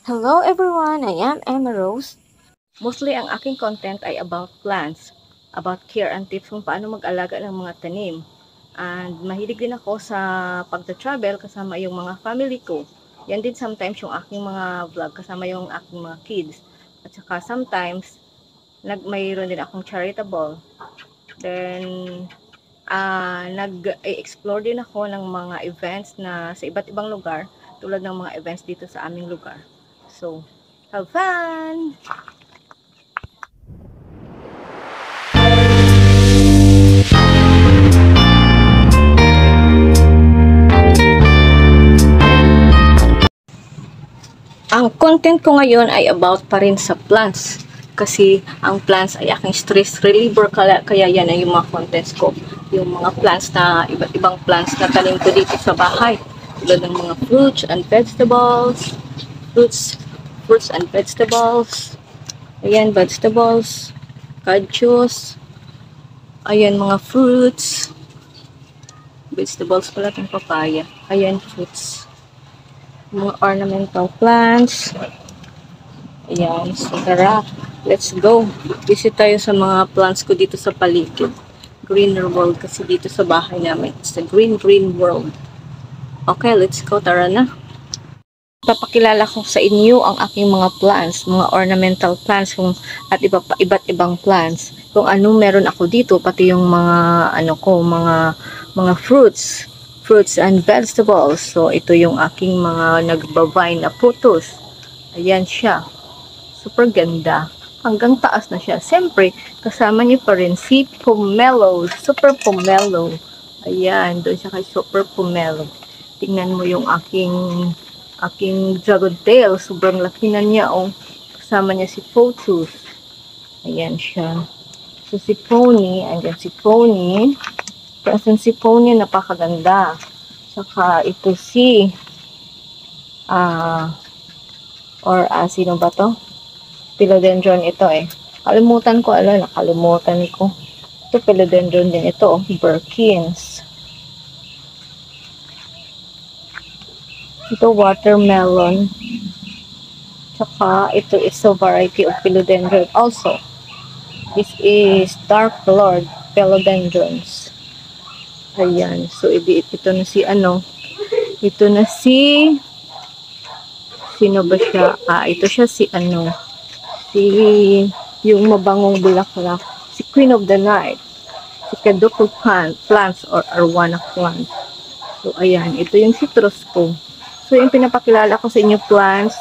Hello everyone, I am Emma Rose. Mostly ang aking content ay about plants, about care and tips kung paano mag-alaga ng mga tanim. And mahilig din ako sa pagta-travel kasama yung mga family ko. Yan din sometimes yung aking mga vlog kasama yung aking mga kids. At saka sometimes, mayroon din akong charitable. Then, nag-explore din ako ng mga events na sa iba't ibang lugar, tulad ng mga events dito sa aming lugar. So, have fun! Ang content ko ngayon ay about pa rin sa plants. Kasi ang plants ay aking stress reliever, kaya yan ay yung mga contents ko. Yung mga plants na, iba't ibang plants na tanim ko dito sa bahay. Tulad ng mga fruits and vegetables. Fruits and vegetables. Ayan, vegetables. Kadyos. Ayan, mga fruits. Vegetables pala itong papaya. Ayan, fruits. Mga ornamental plants. Ayan, so tara, let's go. Visit tayo sa mga plants ko dito sa paligid. Greener world kasi dito sa bahay namin. It's the green world. Okay, let's go, tara na. Papakilala ko sa inyo ang aking mga plants, mga ornamental plants at iba't ibang plants. Kung ano meron ako dito, pati yung mga mga fruits and vegetables. So ito yung aking mga nagbavine na putos. Ayan siya. Super ganda. Hanggang taas na siya. Siyempre, kasama niyo pa rin si pomelo. Super pomelo. Ayan, doon siya kay super pomelo. Tingnan mo yung aking dragon tail. Sobrang laki na niya. Oh. Kasama niya si Photos. Ayan siya. So si Pony, andyan si Pony. Kasi si Pony napakaganda. Saka ito si sino ba to? Philodendron ito eh. Nakalimutan ko. Ito philodendron din ito. Oh. Birkins. Ito watermelon. Tsaka ito is a variety of philodendron also. This is dark colored philodendrons. Ayan. So ito na si Ito na si sino ba siya? Ito siya si yung mabangong bulaklak. Si Queen of the Night. Si Kaduko plants or Arowana plants. So ayan, ito yung citrus ko. So yung pinapakilala ko sa inyo plants,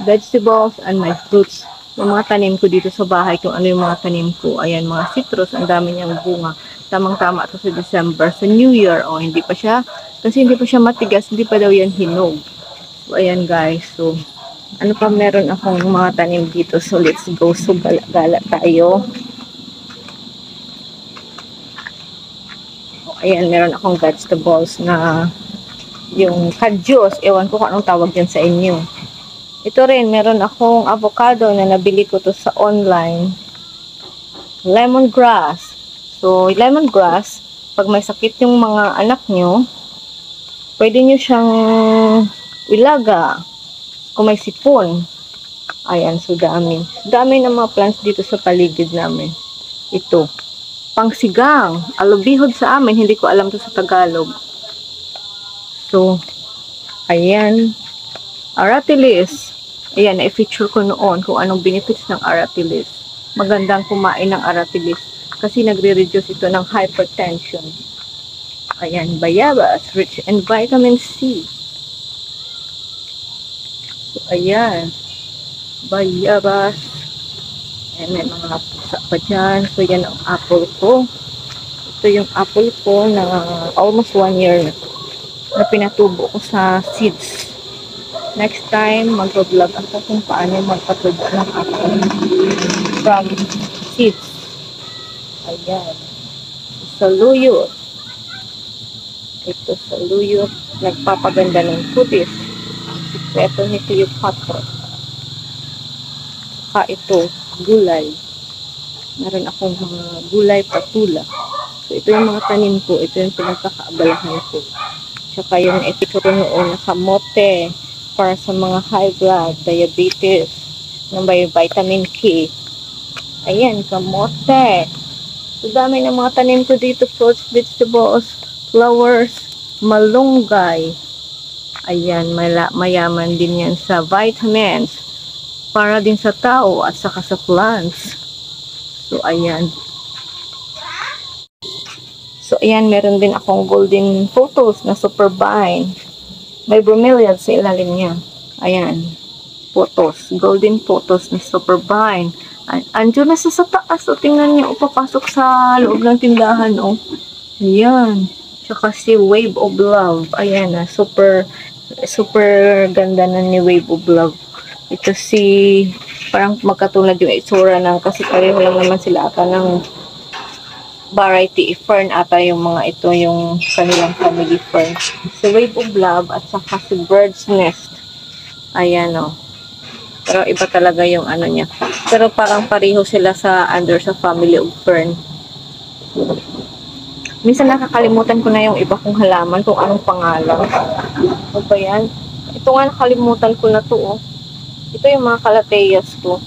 vegetables, and my fruits. Yung mga tanim ko dito sa bahay, kung ano yung mga tanim ko. Ayan, mga citrus, ang dami niyang bunga. Tamang-tama ito sa December, sa New Year. Hindi pa siya matigas, hindi pa daw yan hinog. So ayan guys, so ano pa meron akong mga tanim dito. So let's go. So gala tayo. Ayan, meron akong vegetables na yung kadyos. Ewan ko kung anong tawag yan sa inyo. Ito rin, meron akong avocado na nabili ko to sa online. Lemongrass. So, lemongrass, pag may sakit yung mga anak nyo, pwede nyo siyang ilaga kung may sipon. Ayan, so dami. Dami ng mga plants dito sa paligid namin. Ito. Pangsigang. Alubihod sa amin. Hindi ko alam to sa Tagalog. So, ayan. Aratilis. Ayan, na-feature ko noon kung anong benefits ng aratilis. Magandang kumain ng aratilis kasi nagre-reduce ito ng hypertension. Ayan, bayabas, rich in vitamin C. So, ayan. Bayabas. Ayan, may mga pusa pa dyan. So, yan ang apple ko. Ito yung apple ko na almost 1 year na pinatubo ko sa seeds. Next time, mag-vlog ako kung paano magpatubo ng apple from seeds. Ayan. Saluyot. Ito saluyot. Nagpapaganda ng kutis. Sikreto nito yung hotpot. Saka ito, gulay. Meron akong mga gulay patula. So, ito yung mga tanim ko. Ito yung pinagkakaabalahan ko. Tsaka yung ito ko noon na kamote. para sa mga high blood, diabetes, na may vitamin K. Ayan, kamote. So, dami ng mga tanim ko dito, fruits, vegetables, flowers, malunggay. Ayan, mayaman din yan sa vitamins para din sa tao at saka sa plants. So, ayan. So, ayan, meron din akong golden photos na super vine. May bromeliad sa ilalim niya. Ayan. Photos. Golden photos na super vine. Andiyo na sa taas. O, tingnan niyo. Papasok sa loob ng tindahan. O. Ayan. Tsaka si Wave of Love. Ayan na. Super ganda na ni Wave of Love. Ito si, parang magkatulad yung itsura ng, kasi pareho lang naman sila ata ng variety fern ata yung mga ito, yung kanilang family fern. Si Wave of Love at saka si Bird's Nest. Ayan o. Pero iba talaga yung ano niya. Pero parang pareho sila sa under sa family of fern. Minsan nakakalimutan ko na yung iba kong halaman kung anong pangalan. Ano ba yan? Ito nga nakalimutan ko na to. Oh. Ito yung mga calatheas ko.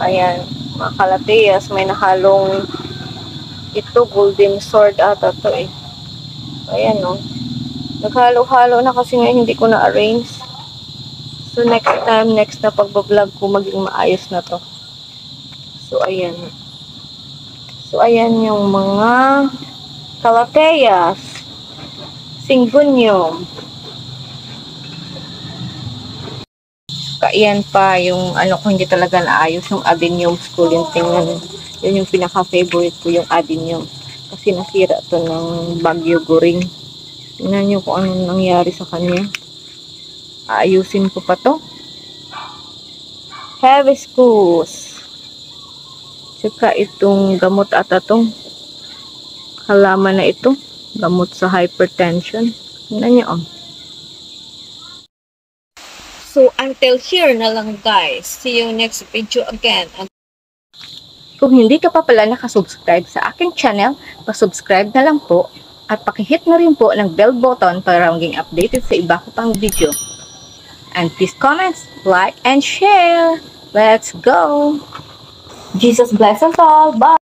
Ayan. Mga calatheas. May nahalong ito golden sword ata to eh. Ayan o. Naghalo-halo na kasi ngayon hindi ko na-arrange. So next time, next na pagbablog ko maging maayos na to. So ayan. So, ayan yung mga calatheas, syngonium. Kaiyan pa yung ano ko hindi talaga naayos, yung adeniums ko yung tingnan. Yun yung pinaka-favorite ko, yung adeniums. Kasi nasira to ng Bagyo Goring. Tingnan nyo kung anong nangyari sa kanya. Aayusin ko pa to. Hibiscus. Tsaka itong gamot ata tong halaman na ito. Gamot sa hypertension. Tingnan nyo oh. So, until here na lang guys. See you next video again. Kung hindi ka pa pala nakasubscribe sa aking channel, pasubscribe na lang po. At pakihit na rin po ng bell button para maging updated sa iba ko pang video. And please comment, like, and share. Let's go! Jesus bless us all. Bye!